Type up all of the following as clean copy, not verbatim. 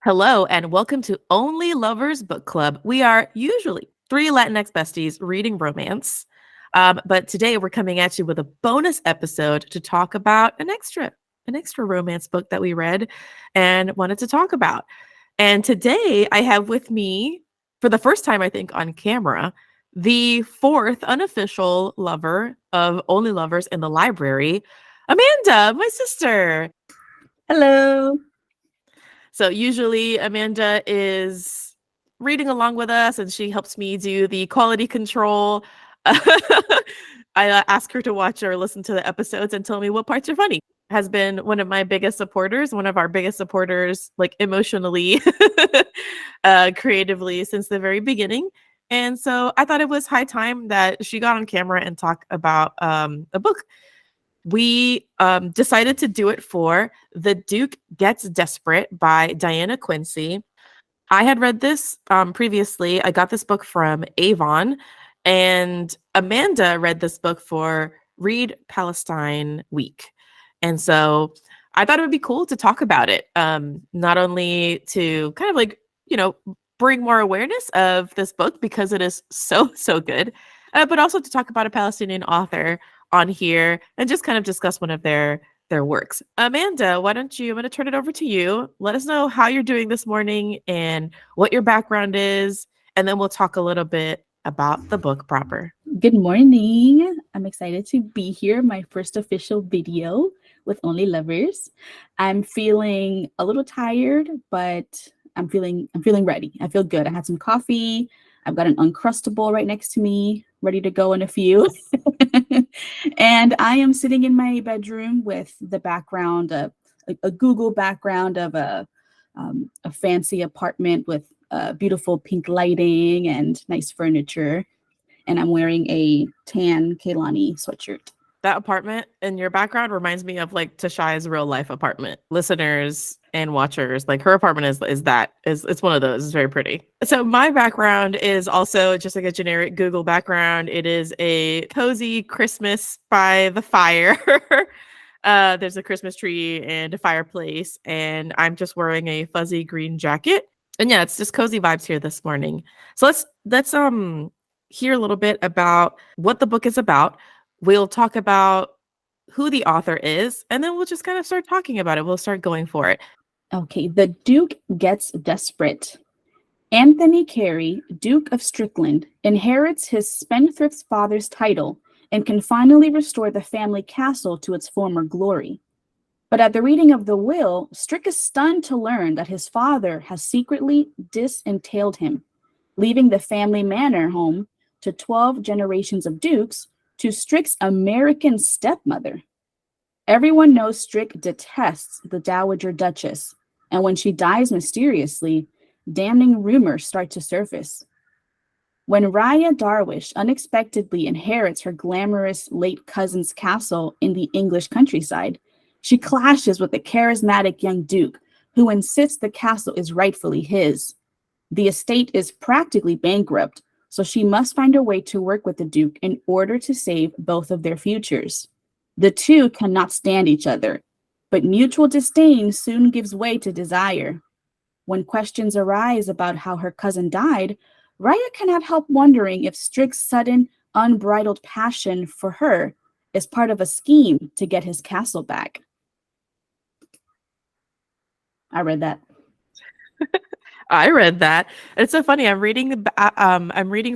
Hello, and welcome to Only Lovers Book Club. We are usually three Latinx besties reading romance, but today we're coming at you with a bonus episode to talk about an extra romance book that we read and wanted to talk about. And today I have with me, for the first time I think on camera, the fourth unofficial lover of Only Lovers in the library, Amanda, my sister. Hello. So usually Amanda is reading along with us and she helps me do the quality control. I ask her to watch or listen to the episodes and tell me what parts are funny. Has been one of my biggest supporters, one of our biggest supporters, like emotionally, creatively since the very beginning. And so I thought it was high time that she got on camera and talk about a book. We decided to do it for The Duke Gets Desperate by Diana Quincy. I had read this previously. I got this book from Avon, and Amanda read this book for Read Palestine Week. And so I thought it would be cool to talk about it, not only to kind of like, you know, bring more awareness of this book because it is so, so good, but also to talk about a Palestinian author on here and just kind of discuss one of their works. Amanda, why don't you? I'm going to turn it over to you. Let us know how you're doing this morning and what your background is, and then we'll talk a little bit about the book proper. Good morning. I'm excited to be here. My first official video with Only Lovers. I'm feeling a little tired, but I'm feeling ready. I feel good. I had some coffee. I've got an Uncrustable right next to me, ready to go in a few. And I am sitting in my bedroom with the background of a Google background of a fancy apartment with beautiful pink lighting and nice furniture. And I'm wearing a tan Kaylani sweatshirt. That apartment in your background reminds me of like Tashai's real life apartment. Listeners and watchers, like her apartment is it's one of those. It's very pretty. So my background is also just like a generic Google background. It is a cozy Christmas by the fire. There's a Christmas tree and a fireplace, and I'm just wearing a fuzzy green jacket. And yeah, it's just cozy vibes here this morning. So let's hear a little bit about what the book is about. We'll talk about who the author is, and then we'll just kind of start talking about it. We'll start going for it. Okay, The Duke Gets Desperate. Anthony Carey, Duke of Strickland, inherits his spendthrift father's title and can finally restore the family castle to its former glory. But at the reading of the will, Strick is stunned to learn that his father has secretly disentailed him, leaving the family manor home to 12 generations of dukes to Strick's American stepmother. Everyone knows Strick detests the Dowager Duchess, and when she dies mysteriously, damning rumors start to surface. When Raya Darwish unexpectedly inherits her glamorous late cousin's castle in the English countryside, she clashes with the charismatic young duke who insists the castle is rightfully his. The estate is practically bankrupt, so she must find a way to work with the Duke in order to save both of their futures. The two cannot stand each other, but mutual disdain soon gives way to desire. When questions arise about how her cousin died, Raya cannot help wondering if Strick's sudden, unbridled passion for her is part of a scheme to get his castle back. I read that. I read that. It's so funny. I'm reading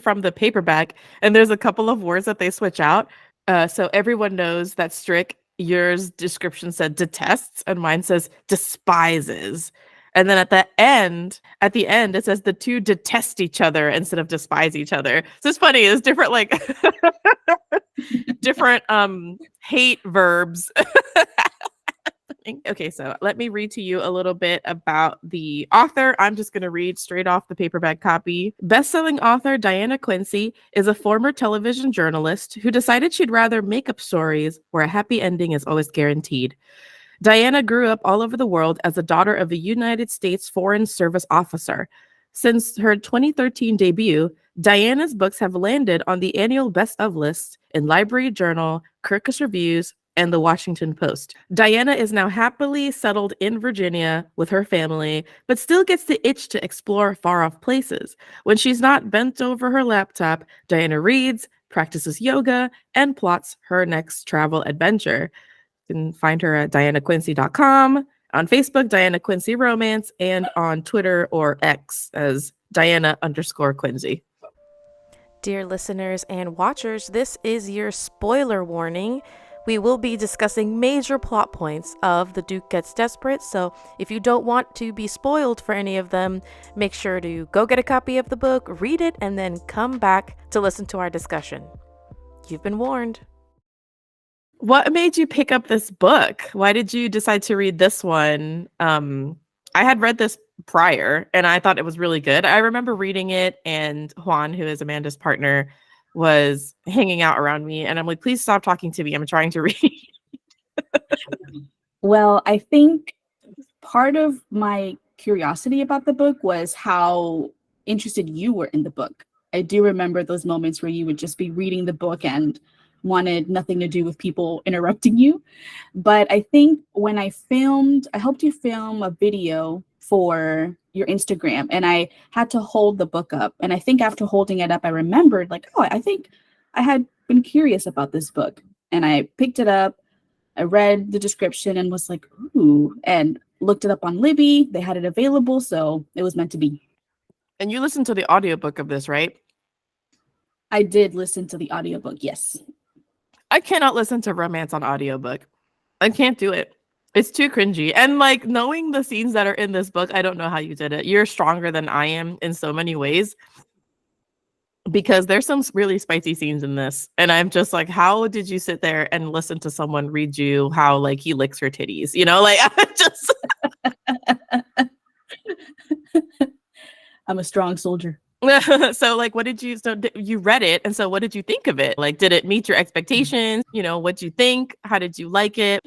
from the paperback, and there's a couple of words that they switch out. So everyone knows that Strick, yours description said detests, and mine says despises. And then at the end, it says the two detest each other instead of despise each other. So it's funny. It's different, like different hate verbs. Okay, so let me read to you a little bit about the author. I'm just going to read straight off the paperback copy. Best-selling author Diana Quincy is a former television journalist who decided she'd rather make up stories where a happy ending is always guaranteed. Diana grew up all over the world as the daughter of a United States Foreign Service officer. Since her 2013 debut, Diana's books have landed on the annual best of lists in Library Journal, Kirkus Reviews, and the Washington Post. Diana is now happily settled in Virginia with her family, but still gets the itch to explore far off places. When she's not bent over her laptop, Diana reads, practices yoga, and plots her next travel adventure. You can find her at dianaquincy.com, on Facebook, Diana Quincy Romance, and on Twitter or X as Diana_Quincy. Dear listeners and watchers, this is your spoiler warning. We will be discussing major plot points of The Duke Gets Desperate, so if you don't want to be spoiled for any of them, make sure to go get a copy of the book, read it, and then come back to listen to our discussion. You've been warned. What made you pick up this book? Why did you decide to read this one? I had read this prior and I thought it was really good. I remember reading it, and Juan, who is Amanda's partner, was hanging out around me, and I'm like, please stop talking to me. I'm trying to read. Well, I think part of my curiosity about the book was how interested you were in the book. I do remember those moments where you would just be reading the book and wanted nothing to do with people interrupting you. But I think when I helped you film a video for your Instagram, and I had to hold the book up. And I think after holding it up, I remembered like, oh, I think I had been curious about this book. And I picked it up, I read the description and was like, ooh, and looked it up on Libby. They had it available, so it was meant to be. And you listened to the audiobook of this, right? I did listen to the audiobook, yes. I cannot listen to romance on audiobook. I can't do it. It's too cringy. And like, knowing the scenes that are in this book, I don't know how you did it. You're stronger than I am in so many ways, because there's some really spicy scenes in this. And I'm just like, how did you sit there and listen to someone read you how like he licks her titties? You know, like I just I'm a strong soldier. So like, you read it, and so what did you think of it? Like, did it meet your expectations? You know, what'd you think? How did you like it?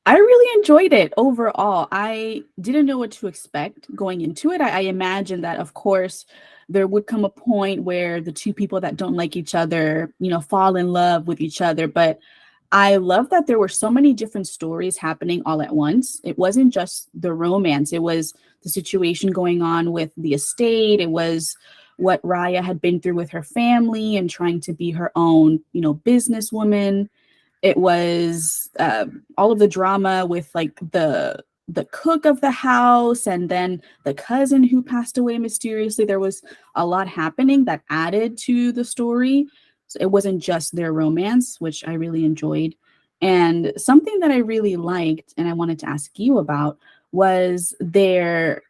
I really enjoyed it overall. I didn't know what to expect going into it. I imagined that, of course, there would come a point where the two people that don't like each other, fall in love with each other. But I love that there were so many different stories happening all at once. It wasn't just the romance. It was the situation going on with the estate. It was what Raya had been through with her family and trying to be her own, businesswoman. It was all of the drama with like the cook of the house, and then the cousin who passed away mysteriously. There was a lot happening that added to the story. So it wasn't just their romance, which I really enjoyed. And something that I really liked and I wanted to ask you about was their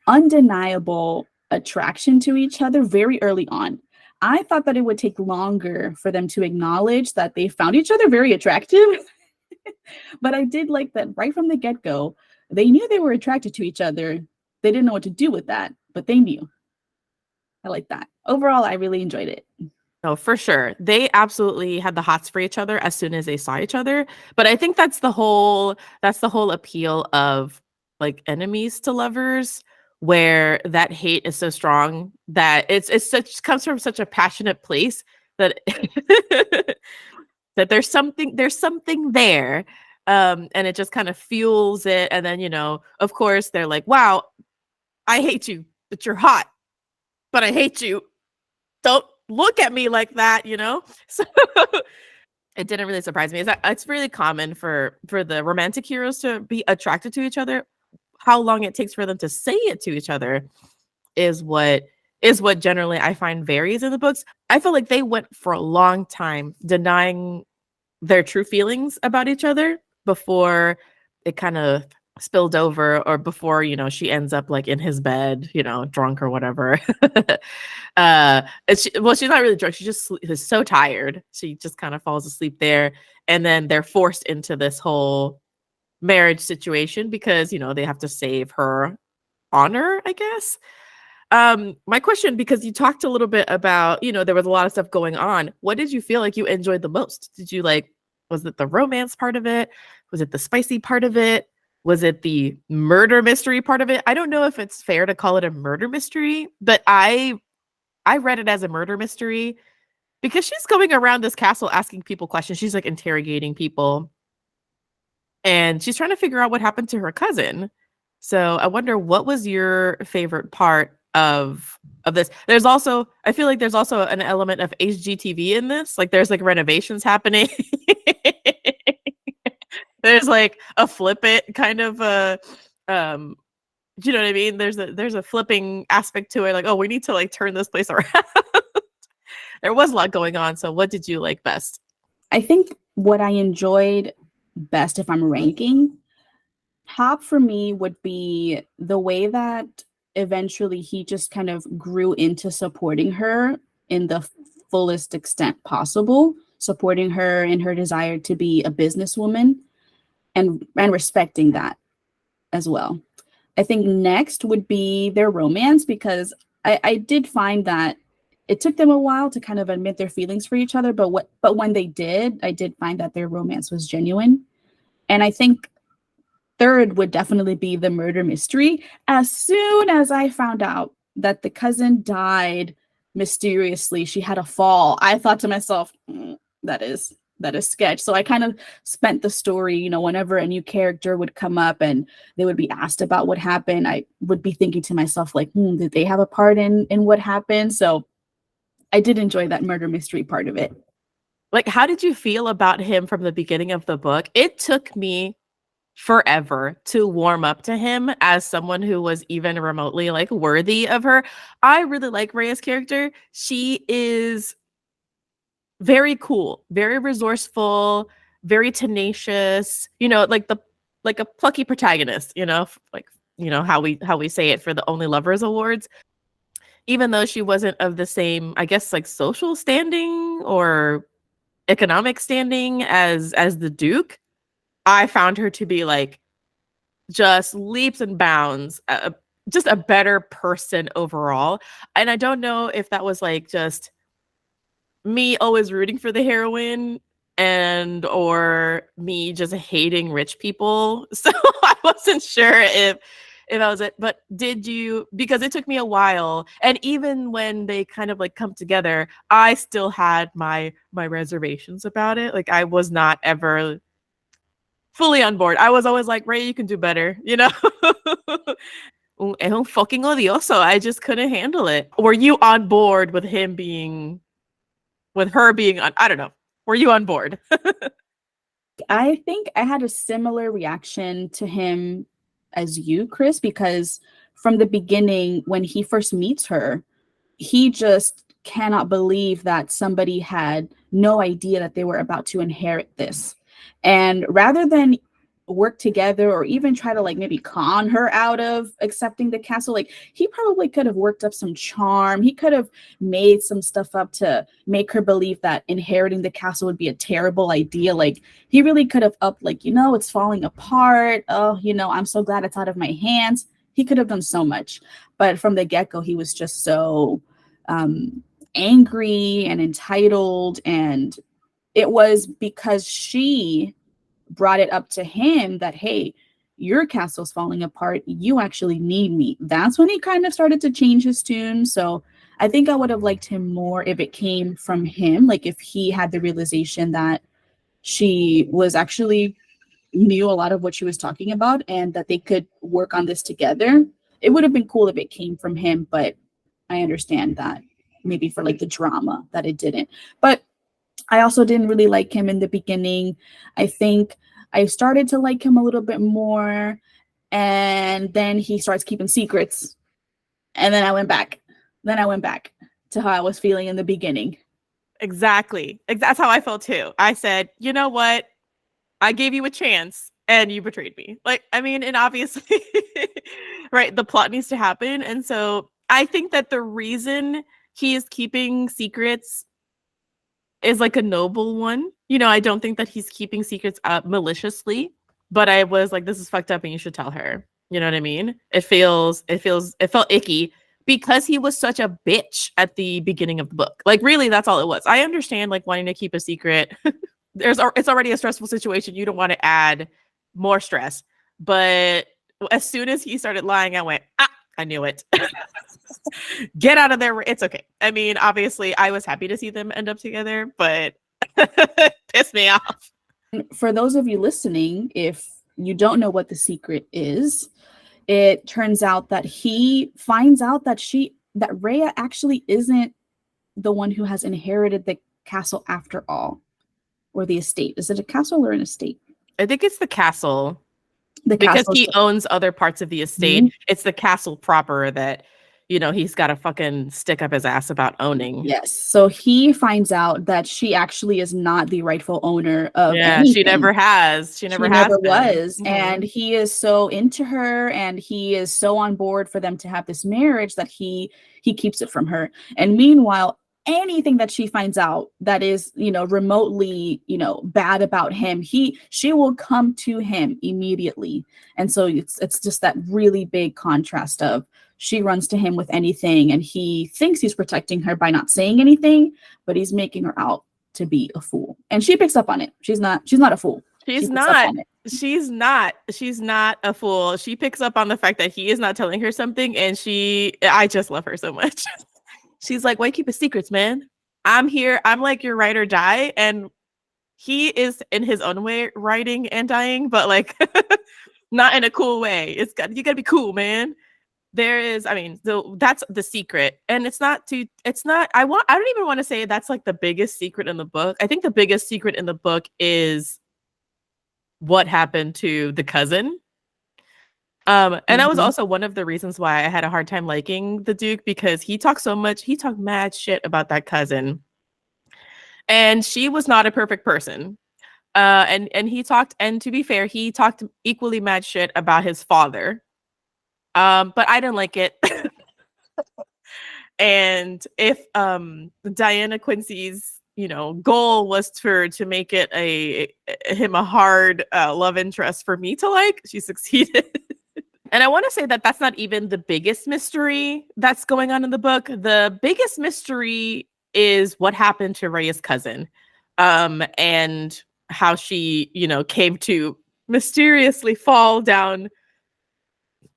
undeniable attraction to each other very early on. I thought that it would take longer for them to acknowledge that they found each other very attractive. But I did like that right from the get-go. They knew they were attracted to each other. They didn't know what to do with that, but they knew. I like that. Overall, I really enjoyed it. No, for sure. They absolutely had the hots for each other as soon as they saw each other. But I think that's the whole appeal of like enemies to lovers, where that hate is so strong that it's comes from such a passionate place that that there's something there. And it just kind of fuels it. And then, of course, they're like, wow, I hate you, but you're hot. But I hate you. Don't look at me like that, So it didn't really surprise me. It's really common for the romantic heroes to be attracted to each other. How long it takes for them to say it to each other is what generally I find varies in the books. I feel like they went for a long time denying their true feelings about each other before it kind of spilled over, or before she ends up like in his bed, drunk or whatever. She's not really drunk, she just is so tired, she just kind of falls asleep there, and then they're forced into this whole marriage situation because they have to save her honor, I guess. My question, because you talked a little bit about there was a lot of stuff going on, what did you feel like you enjoyed the most? Was it the romance part of it? Was it the spicy part of it? Was it the murder mystery part of it? I don't know if it's fair to call it a murder mystery, but I read it as a murder mystery because she's going around this castle asking people questions. She's like interrogating people. and she's trying to figure out what happened to her cousin. So I wonder, what was your favorite part of this? There's also, I feel like there's also an element of HGTV in this. Like there's like renovations happening. There's like a flip it kind of um do you know what I mean? There's a flipping aspect to it. Like, oh, we need to like turn this place around. There was a lot going on. So what did you like best? I think what I enjoyed best, if I'm ranking, top for me would be the way that eventually he just kind of grew into supporting her in the fullest extent possible, supporting her in her desire to be a businesswoman and respecting that as well. I think next would be their romance, because I did find that it took them a while to kind of admit their feelings for each other, but when they did, I did find that their romance was genuine. And I think third would definitely be the murder mystery. As soon as I found out that the cousin died mysteriously, she had a fall, I thought to myself, that is sketch. So I kind of spent the story, whenever a new character would come up and they would be asked about what happened, I would be thinking to myself, like, did they have a part in what happened? So I did enjoy that murder mystery part of it. Like, how did you feel about him from the beginning of the book? It took me forever to warm up to him as someone who was even remotely like worthy of her. I really like Rhea's character. She is very cool, very resourceful, very tenacious, like a plucky protagonist, like how we say it for the Only Lovers Awards. Even though she wasn't of the same, I guess, like social standing or economic standing as the Duke, I found her to be like just leaps and bounds, just a better person overall. And I don't know if that was like just me always rooting for the heroine and or me just hating rich people. So I wasn't sure if that was it. But did you, because it took me a while, and even when they kind of like come together, I still had my reservations about it. Like I was not ever fully on board. I was always like, Ray, you can do better, Es un fucking odioso. I just couldn't handle it. Were you on board with him being, with her being on? I don't know. Were you on board? I think I had a similar reaction to him as you, Chris, because from the beginning, when he first meets her, he just cannot believe that somebody had no idea that they were about to inherit this. And rather than work together or even try to like maybe con her out of accepting the castle, like he probably could have worked up some charm. He could have made some stuff up to make her believe that inheriting the castle would be a terrible idea. Like he really could have upped, like, it's falling apart. Oh, I'm so glad it's out of my hands. He could have done so much, but from the get-go, he was just so angry and entitled. And it was because she brought it up to him that, hey, your castle's falling apart. You actually need me. That's when he kind of started to change his tune. So I think I would have liked him more if it came from him. Like if he had the realization that she was actually knew a lot of what she was talking about and that they could work on this together. It would have been cool if it came from him, but I understand that maybe for like the drama that it didn't. But I also didn't really like him in the beginning. I think I started to like him a little bit more, and then he starts keeping secrets. And then I went back. To how I was feeling in the beginning. Exactly. That's how I felt too. I said, you know what? I gave you a chance and you betrayed me. Like, I mean, and obviously, right, the plot needs to happen. And so I think that the reason he is keeping secrets is like a noble one. I don't think that he's keeping secrets maliciously, but I was like, this is fucked up and you should tell her. You know what I mean? It felt icky because he was such a bitch at the beginning of the book. Like, really, that's all it was. I understand like wanting to keep a secret. It's already a stressful situation. You don't want to add more stress. But as soon as he started lying, I went, I knew it. Get out of there. It's okay. I mean, obviously, I was happy to see them end up together, but pissed me off. For those of you listening, if you don't know what the secret is, it turns out that he finds out that Rhea actually isn't the one who has inherited the castle after all, or the estate. Is it a castle or an estate? I think it's the castle. The Because castle. he owns other parts of the estate. Mhm. It's the castle proper that, he's got to fucking stick up his ass about owning. Yes. So he finds out that she actually is not the rightful owner of Yeah, she anything. never has. She never never been. was. And he is so into her, and he is so on board for them to have this marriage that he keeps it from her. And meanwhile, anything that she finds out that is, remotely, bad about him, she will come to him immediately. And so it's just that really big contrast of she runs to him with anything, and he thinks he's protecting her by not saying anything, but he's making her out to be a fool. And she picks up on it. She's not a fool. She's not a fool. She picks up on the fact that he is not telling her something, and I just love her so much. She's like, why keep his secrets, man? I'm here. I'm like your ride or die. And he is in his own way riding and dying, but like not in a cool way. You gotta be cool, man. That's the secret. And I don't even want to say that's like the biggest secret in the book. I think the biggest secret in the book is what happened to the cousin. And that was also one of the reasons why I had a hard time liking the Duke, because he talked mad shit about that cousin. And she was not a perfect person. And to be fair, he talked equally mad shit about his father. But I didn't like it. And if Diana Quincy's goal was to make it him a hard love interest for me to like, she succeeded. And I want to say that that's not even the biggest mystery that's going on in the book. The biggest mystery is what happened to Rhea's cousin, and how she came to mysteriously fall down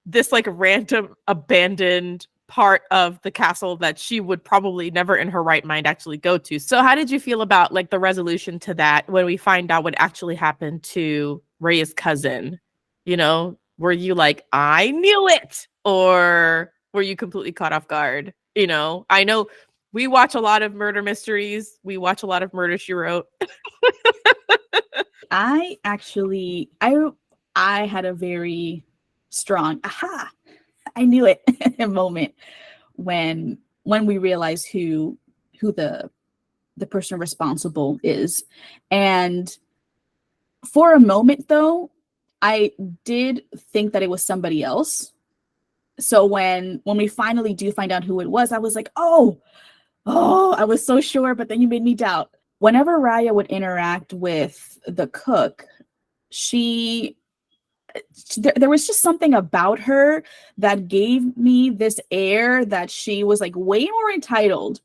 this like random abandoned part of the castle that she would probably never in her right mind actually go to. So how did you feel about like the resolution to that when we find out what actually happened to Rhea's cousin? Were you like, I knew it? Or were you completely caught off guard? I know we watch a lot of murder mysteries. We watch a lot of Murder, She Wrote. I had a very strong aha, I knew it moment when we realize who the person responsible is. And for a moment though, I did think that it was somebody else. So when we finally do find out who it was, I was like, oh, I was so sure, but then you made me doubt. Whenever Raya would interact with the cook, there was just something about her that gave me this air that she was like way more entitled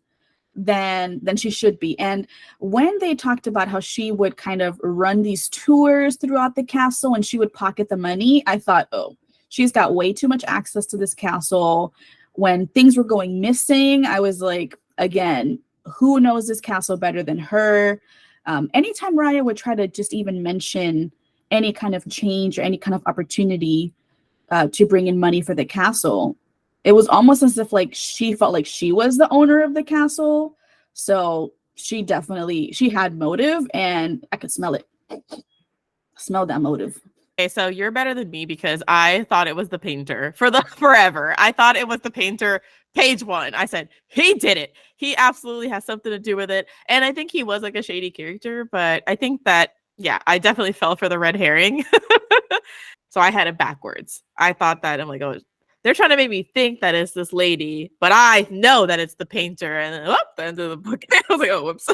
than she should be. And when they talked about how she would kind of run these tours throughout the castle and she would pocket the money, I thought, oh, she's got way too much access to this castle. When things were going missing, I was like, again, who knows this castle better than her? Anytime Raya would try to just even mention any kind of change or any kind of opportunity to bring in money for the castle, it was almost as if like she felt like she was the owner of the castle. So she had motive, and I could smell it. Smell that motive. Okay, so you're better than me because I thought it was the painter forever. I thought it was the painter. Page 1, I said, he did it. He absolutely has something to do with it. And I think he was like a shady character, but I think that, yeah, I definitely fell for the red herring. So I had it backwards. I thought that, I'm like, oh, they're trying to make me think that it's this lady, but I know that it's the painter. And then, the end of the book. I was like, oh, whoops.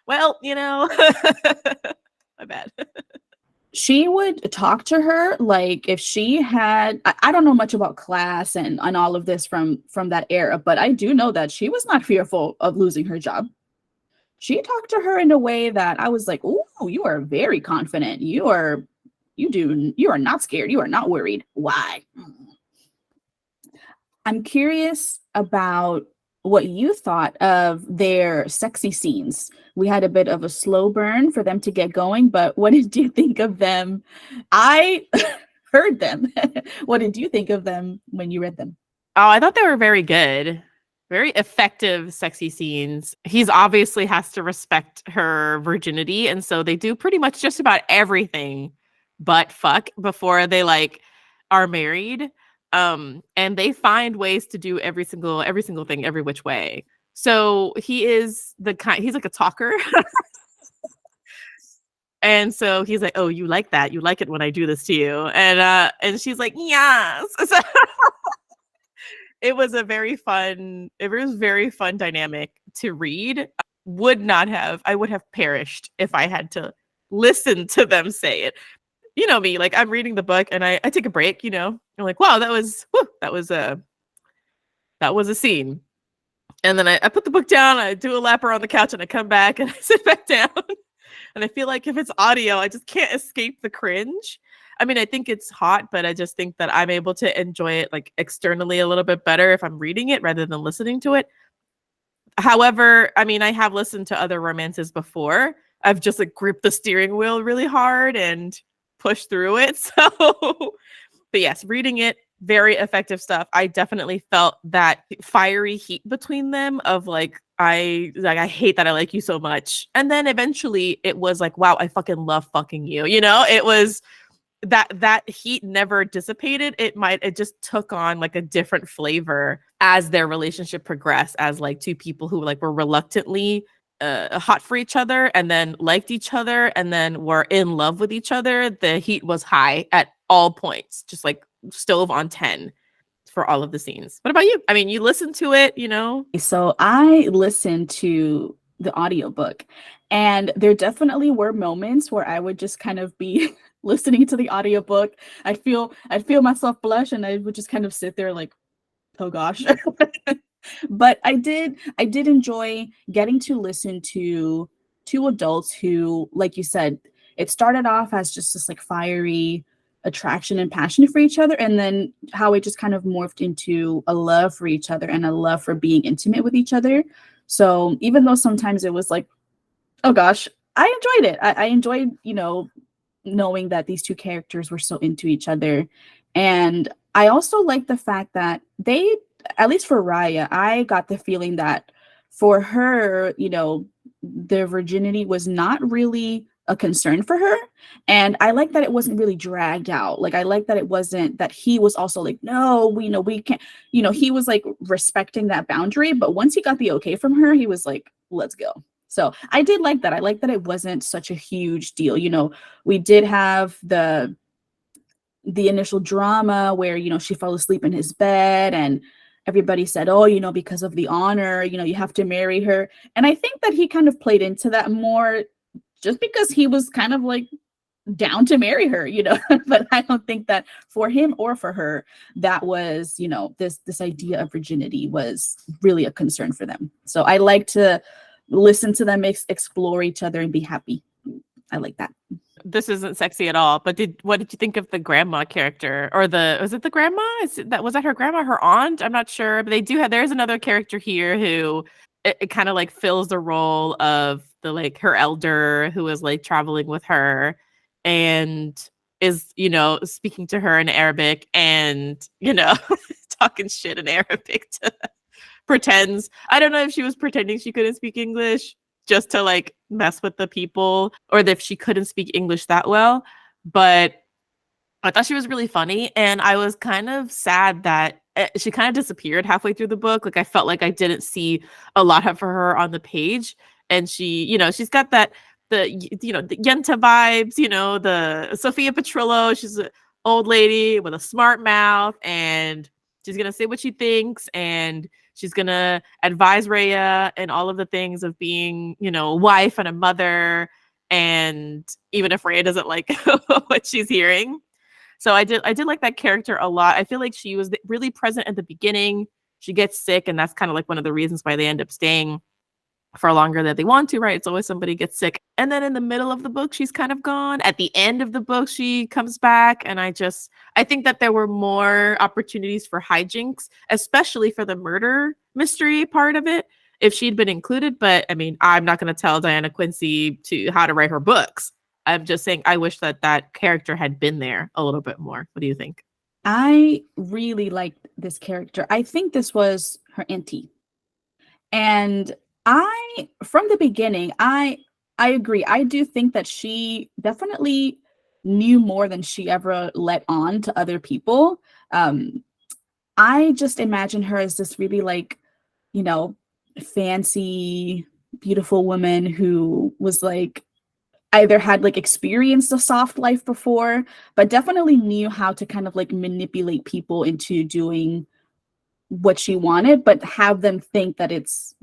Well, my bad. She would talk to her like if she had, I don't know much about class and all of this from that era, but I do know that she was not fearful of losing her job. She talked to her in a way that I was like, oh, you are very confident. You are not scared. You are not worried. Why? I'm curious about what you thought of their sexy scenes. We had a bit of a slow burn for them to get going, but what did you think of them? I heard them. What did you think of them when you read them? Oh, I thought they were very good. Very effective, sexy scenes. He's obviously has to respect her virginity. And so they do pretty much just about everything but fuck before they like are married. And they find ways to do every single thing every which way. So he is he's like a talker. And so he's like, "Oh, you like that? You like it when I do this to you?" And she's like, "Yes." So it was very fun dynamic to read. I would have perished if I had to listen to them say it. You know me, like I'm reading the book and I take a break, you know. I'm like, wow, that was a scene. And then I put the book down, I do a lap around the couch and I come back and I sit back down. And I feel like if it's audio, I just can't escape the cringe. I mean, I think it's hot, but I just think that I'm able to enjoy it like externally a little bit better if I'm reading it rather than listening to it. However, I mean, I have listened to other romances before. I've just like gripped the steering wheel really hard and pushed through it. So, but yes, reading it, very effective stuff. I definitely felt that fiery heat between them of like I hate that I like you so much. And then eventually it was like, wow, I fucking love fucking you. You know, it was that heat never dissipated. It just took on like a different flavor as their relationship progressed, as like two people who like were reluctantly hot for each other and then liked each other and then were in love with each other. The heat was high at all points, just like stove on 10 for all of the scenes. What about you? I mean, you listened to it, you know? So I listened to the audiobook, and there definitely were moments where I would just kind of be listening to the audiobook. I'd feel myself blush and I would just kind of sit there like, oh gosh. But I did enjoy getting to listen to two adults who, like you said, it started off as just this like fiery attraction and passion for each other, and then how it just kind of morphed into a love for each other and a love for being intimate with each other. So even though sometimes it was like, oh gosh, I enjoyed it. I enjoyed, knowing that these two characters were so into each other. And I also like the fact that they, at least for Raya, I got the feeling that for her, their virginity was not really a concern for her. And I like that it wasn't really dragged out. Like, I like that it wasn't that he was also like, no, we can't, he was like respecting that boundary. But once he got the okay from her, he was like, let's go. So I did like that. I like that it wasn't such a huge deal. We did have the initial drama where, she fell asleep in his bed and everybody said, oh, because of the honor, you have to marry her. And I think that he kind of played into that more just because he was kind of like down to marry her, but I don't think that for him or for her, that was, this idea of virginity was really a concern for them. So I like to listen to them explore each other and be happy. I like that. This isn't sexy at all, but what did you think of the grandma character, or was it the grandma? Was that her grandma, her aunt? I'm not sure, but there's another character here who it kind of like fills the role of the like her elder who is like traveling with her and is, speaking to her in Arabic and, talking shit in Arabic to pretends. I don't know if she was pretending she couldn't speak English just to like mess with the people, or if she couldn't speak English that well. But I thought she was really funny, and I was kind of sad that she kind of disappeared halfway through the book. Like I felt like I didn't see a lot of her on the page, and she's got the Yenta vibes, the Sophia Petrillo. She's an old lady with a smart mouth, and she's gonna say what she thinks, and she's gonna advise Rhea and all of the things of being, a wife and a mother. And even if Rhea doesn't like what she's hearing. So I did like that character a lot. I feel like she was really present at the beginning. She gets sick, and that's kind of like one of the reasons why they end up staying. for longer than they want to, right? It's always somebody gets sick. And then in the middle of the book, she's kind of gone. At the end of the book, she comes back. And I think that there were more opportunities for hijinks, especially for the murder mystery part of it, if she'd been included. But I mean, I'm not going to tell Diana Quincy how to write her books. I'm just saying I wish that character had been there a little bit more. What do you think? I really liked this character. I think this was her auntie. And from the beginning, I agree. I do think that she definitely knew more than she ever let on to other people. I just imagine her as this really like, fancy, beautiful woman who was like either had like experienced a soft life before, but definitely knew how to kind of like manipulate people into doing what she wanted, but have them think that it's,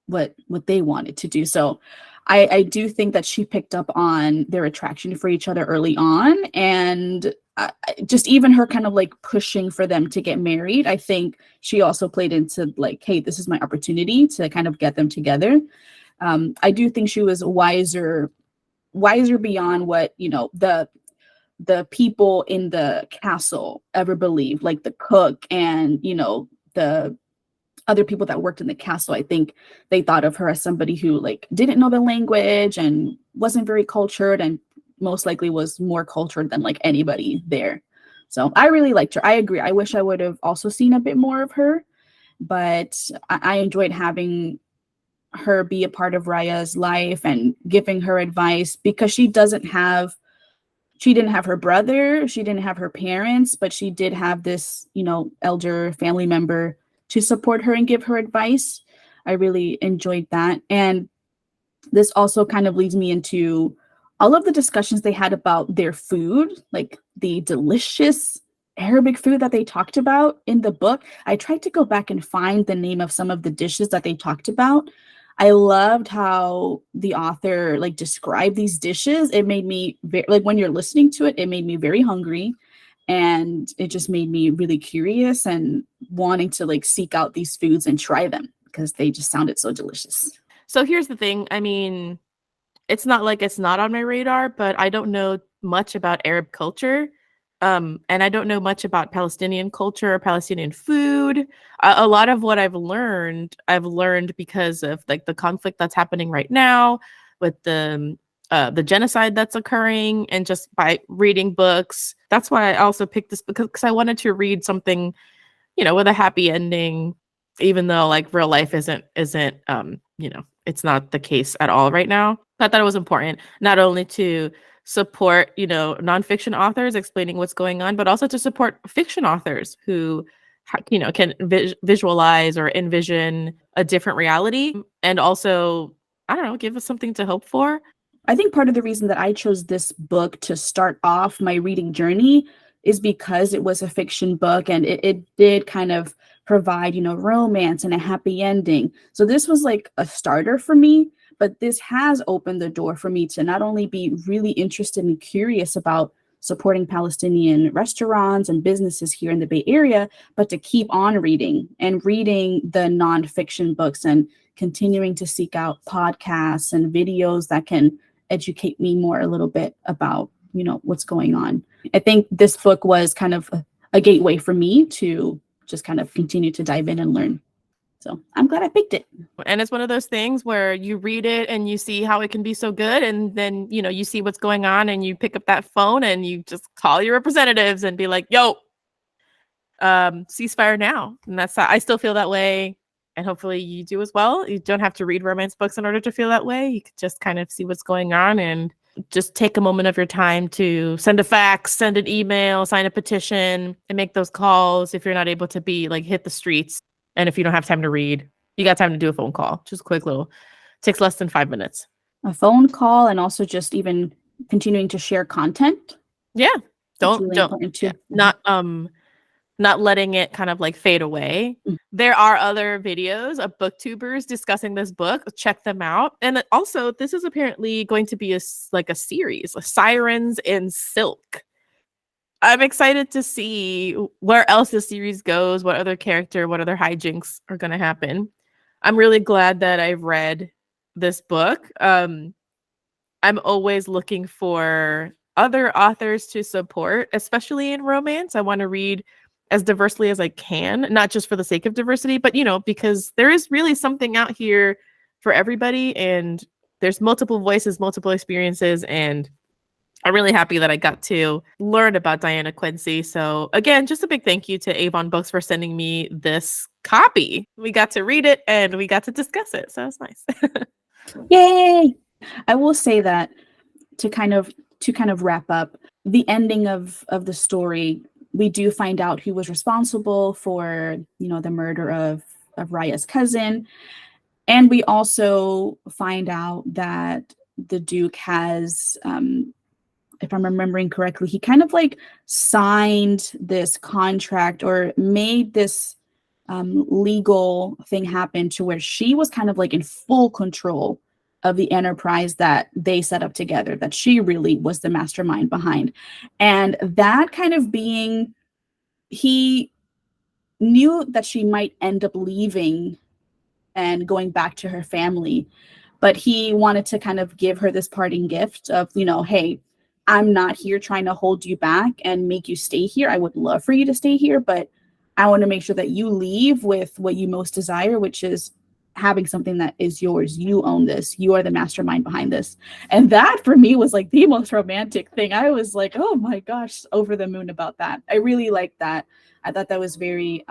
what they wanted to do. So I do think that she picked up on their attraction for each other early on. And just even her kind of like pushing for them to get married, I think she also played into like, hey, this is my opportunity to kind of get them together. I do think she was wiser beyond what, the people in the castle ever believed, like the cook and, the other people that worked in the castle. I think they thought of her as somebody who like didn't know the language and wasn't very cultured, and most likely was more cultured than like anybody there. So I really liked her. I agree. I wish I would have also seen a bit more of her, but I enjoyed having her be a part of Raya's life and giving her advice, because she didn't have her brother, she didn't have her parents, but she did have this, elder family member to support her and give her advice. I really enjoyed that. And this also kind of leads me into all of the discussions they had about their food, like the delicious Arabic food that they talked about in the book. I tried to go back and find the name of some of the dishes that they talked about. I loved how the author like described these dishes. It made me like, when you're listening to it, it made me very hungry, and it just made me really curious and wanting to like seek out these foods and try them because they just sounded so delicious. So here's the thing. I mean, it's not like it's not on my radar, but I don't know much about Arab culture. And I don't know much about Palestinian culture or Palestinian food. A lot of what I've learned because of like the conflict that's happening right now with the genocide that's occurring, and just by reading books. That's why I also picked this, because I wanted to read something, with a happy ending, even though like real life isn't it's not the case at all right now. I thought it was important not only to support, nonfiction authors explaining what's going on, but also to support fiction authors who, can visualize or envision a different reality, and also, I don't know, give us something to hope for. I think part of the reason that I chose this book to start off my reading journey is because it was a fiction book, and it did kind of provide, romance and a happy ending. So this was like a starter for me, but this has opened the door for me to not only be really interested and curious about supporting Palestinian restaurants and businesses here in the Bay Area, but to keep on reading the nonfiction books and continuing to seek out podcasts and videos that can educate me more a little bit about, what's going on. I think this book was kind of a gateway for me to just kind of continue to dive in and learn. So I'm glad I picked it. And it's one of those things where you read it and you see how it can be so good. And then, you see what's going on, and you pick up that phone and you just call your representatives and be like, yo, ceasefire now. And that's how I still feel that way. And hopefully you do as well. You don't have to read romance books in order to feel that way. You could just kind of see what's going on and just take a moment of your time to send a fax, send an email, sign a petition, and make those calls if you're not able to be like hit the streets. And if you don't have time to read, you got time to do a phone call. Just a quick little, takes less than 5 minutes. A phone call, and also just even continuing to share content. Yeah. Really Not letting it kind of like fade away. There are other videos of booktubers discussing this book. Check them out. And also, this is apparently going to be a series, Sirens in Silk. I'm excited to see where else the series goes, what other hijinks are going to happen. I'm really glad that I've read this book. I'm always looking for other authors to support, especially in romance. I want to read as diversely as I can, not just for the sake of diversity, but because there is really something out here for everybody, and there's multiple voices, multiple experiences, and I'm really happy that I got to learn about Diana Quincy. So again, just a big thank you to Avon Books for sending me this copy. We got to read it and we got to discuss it. So it's nice. Yay! I will say that to kind of wrap up the ending of the story, we do find out who was responsible for, the murder of Raya's cousin. And we also find out that the Duke has, if I'm remembering correctly, he kind of like signed this contract or made this legal thing happen to where she was kind of like in full control of the enterprise that they set up together, that she really was the mastermind behind. And that kind of being, he knew that she might end up leaving and going back to her family, but he wanted to kind of give her this parting gift of, hey, I'm not here trying to hold you back and make you stay here. I would love for you to stay here, but I want to make sure that you leave with what you most desire, which is having something that is yours. You own this. You are the mastermind behind this. And that for me was like the most romantic thing. I was like, oh my gosh, over the moon about that. I really liked that. I thought that was very,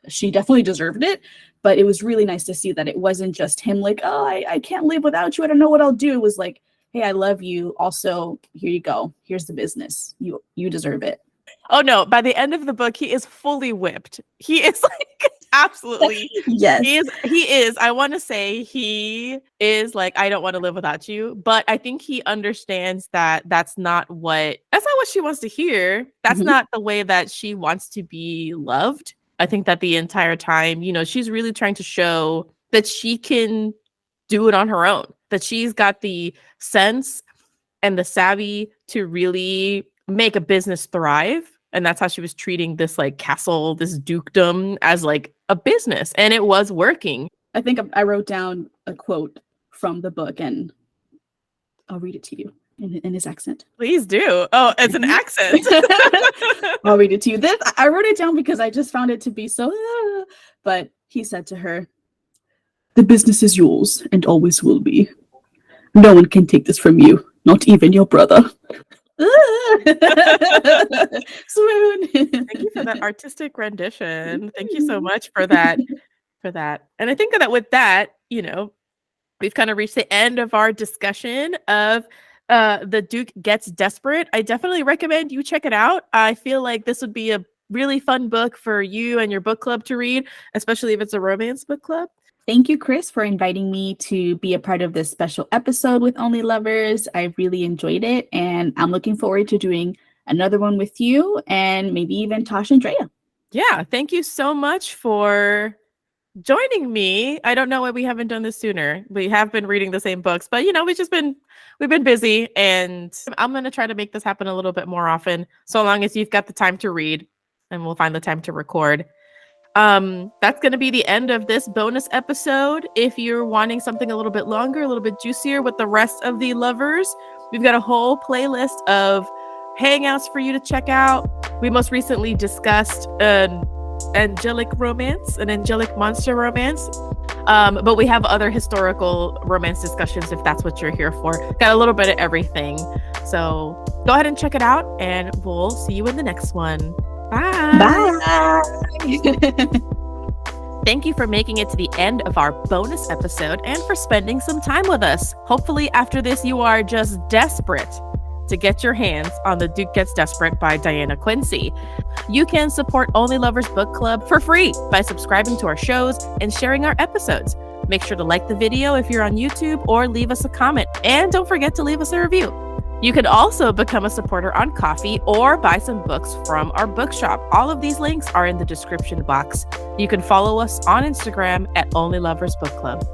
she definitely deserved it, but it was really nice to see that it wasn't just him like, oh, I can't live without you. I don't know what I'll do. It was like, hey, I love you. Also, here you go. Here's the business. You deserve it. Oh no, by the end of the book, he is fully whipped. He is like absolutely. Yes. He is. I want to say he is like, I don't want to live without you. But I think he understands that that's not what she wants to hear. That's not the way that she wants to be loved. I think that the entire time, she's really trying to show that she can do it on her own, that she's got the sense and the savvy to really make a business thrive. And that's how she was treating this like castle, this dukedom as like a business. And it was working. I think I wrote down a quote from the book and I'll read it to you in his accent. Please do. Oh, it's an accent. I'll read it to you. I wrote it down because I just found it to be so, but he said to her, "The business is yours and always will be. No one can take this from you, not even your brother." Swoon. Thank you for that artistic rendition. Thank you so much for that. And I think that with that, we've kind of reached the end of our discussion of The Duke Gets Desperate. I definitely recommend you check it out. I feel like this would be a really fun book for you and your book club to read, especially if it's a romance book club. Thank you, Chris, for inviting me to be a part of this special episode with Only Lovers. I really enjoyed it, and I'm looking forward to doing another one with you and maybe even Tosh and Drea. Yeah, thank you so much for joining me. I don't know why we haven't done this sooner. We have been reading the same books, but we've been busy, and I'm going to try to make this happen a little bit more often, so long as you've got the time to read, and we'll find the time to record. That's going to be the end of this bonus episode. If you're wanting something a little bit longer, a little bit juicier with the rest of the lovers, we've got a whole playlist of hangouts for you to check out. We most recently discussed an angelic monster romance. But we have other historical romance discussions if that's what you're here for. Got a little bit of everything. So go ahead and check it out, and we'll see you in the next one. Bye. Bye. Thank you for making it to the end of our bonus episode and for spending some time with us. Hopefully after this, you are just desperate to get your hands on The Duke Gets Desperate by Diana Quincy. You can support Only Lovers Book Club for free by subscribing to our shows and sharing our episodes. Make sure to like the video if you're on YouTube or leave us a comment. And don't forget to leave us a review. You can also become a supporter on Ko-fi or buy some books from our bookshop. All of these links are in the description box. You can follow us on Instagram at Only Lovers Book Club.